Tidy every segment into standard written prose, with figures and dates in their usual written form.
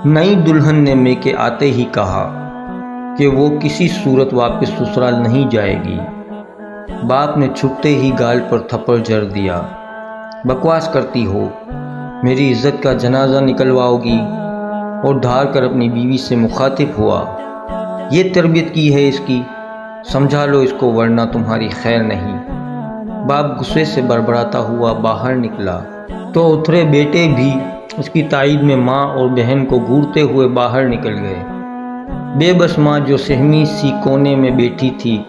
نئی دلہن نے میکے آتے ہی کہا کہ وہ کسی صورت واپس سسرال نہیں جائے گی۔ باپ نے چھٹتے ہی گال پر تھپڑ جڑ دیا۔ بکواس کرتی ہو، میری عزت کا جنازہ نکلواؤ گی؟ اور دھار کر اپنی بیوی سے مخاطب ہوا، یہ تربیت کی ہے اس کی؟ سمجھا لو اس کو ورنہ تمہاری خیر نہیں۔ باپ غصے سے بڑبڑاتا ہوا باہر نکلا تو اترے بیٹے بھی اس کی تائید میں ماں اور بہن کو گھورتے ہوئے باہر نکل گئے۔ بے بس ماں جو سہمی سی کونے میں بیٹھی تھی،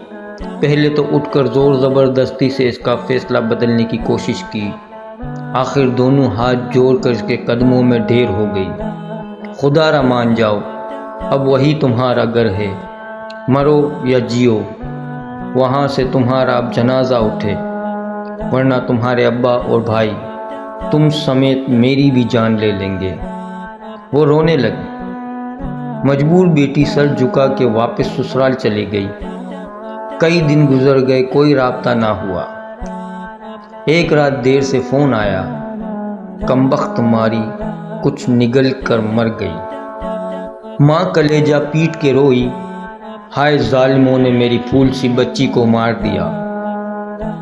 پہلے تو اٹھ کر زور زبردستی سے اس کا فیصلہ بدلنے کی کوشش کی، آخر دونوں ہاتھ جوڑ کر اس کے قدموں میں ڈھیر ہو گئی۔ خدا را مان جاؤ، اب وہی تمہارا گھر ہے، مرو یا جیو، وہاں سے تمہارا اب جنازہ اٹھے، ورنہ تمہارے ابا اور بھائی تم سمیت میری بھی جان لے لیں گے۔ وہ رونے لگی۔ مجبور بیٹی سر جھکا کے واپس سسرال چلی گئی۔ کئی دن گزر گئے، کوئی رابطہ نہ ہوا۔ ایک رات دیر سے فون آیا، کمبخت ماری کچھ نگل کر مر گئی۔ ماں کلیجہ پیٹ کے روئی، ہائے ظالموں نے میری پھول سی بچی کو مار دیا۔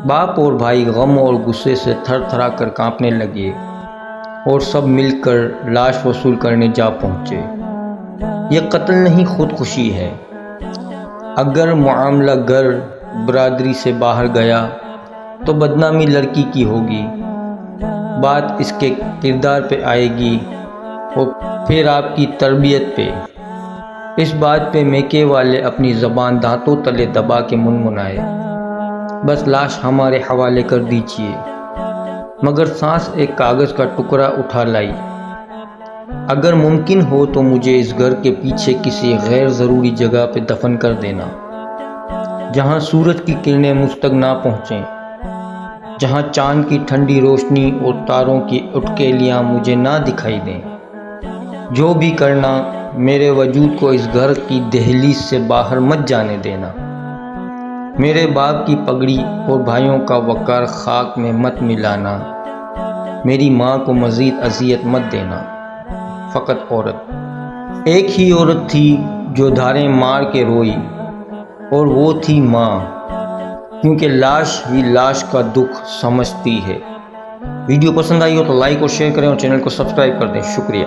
باپ اور بھائی غم اور غصے سے تھر تھرا کر کانپنے لگے اور سب مل کر لاش وصول کرنے جا پہنچے۔ یہ قتل نہیں، خودکشی ہے۔ اگر معاملہ گھر برادری سے باہر گیا تو بدنامی لڑکی کی ہوگی، بات اس کے کردار پہ آئے گی اور پھر آپ کی تربیت پہ۔ اس بات پہ میکے والے اپنی زبان دانتوں تلے دبا کے منمنائے، بس لاش ہمارے حوالے کر دیجیے۔ مگر سانس ایک کاغذ کا ٹکڑا اٹھا لائی، اگر ممکن ہو تو مجھے اس گھر کے پیچھے کسی غیر ضروری جگہ پہ دفن کر دینا، جہاں سورج کی کرنیں مجھ تک نہ پہنچیں، جہاں چاند کی ٹھنڈی روشنی اور تاروں کی اٹکیلیاں مجھے نہ دکھائی دیں۔ جو بھی کرنا، میرے وجود کو اس گھر کی دہلیز سے باہر مت جانے دینا۔ میرے باپ کی پگڑی اور بھائیوں کا وقار خاک میں مت ملانا۔ میری ماں کو مزید اذیت مت دینا۔ فقط عورت، ایک ہی عورت تھی جو دھاریں مار کے روئی، اور وہ تھی ماں، کیونکہ لاش ہی لاش کا دکھ سمجھتی ہے۔ ویڈیو پسند آئی ہو تو لائک اور شیئر کریں اور چینل کو سبسکرائب کر دیں۔ شکریہ۔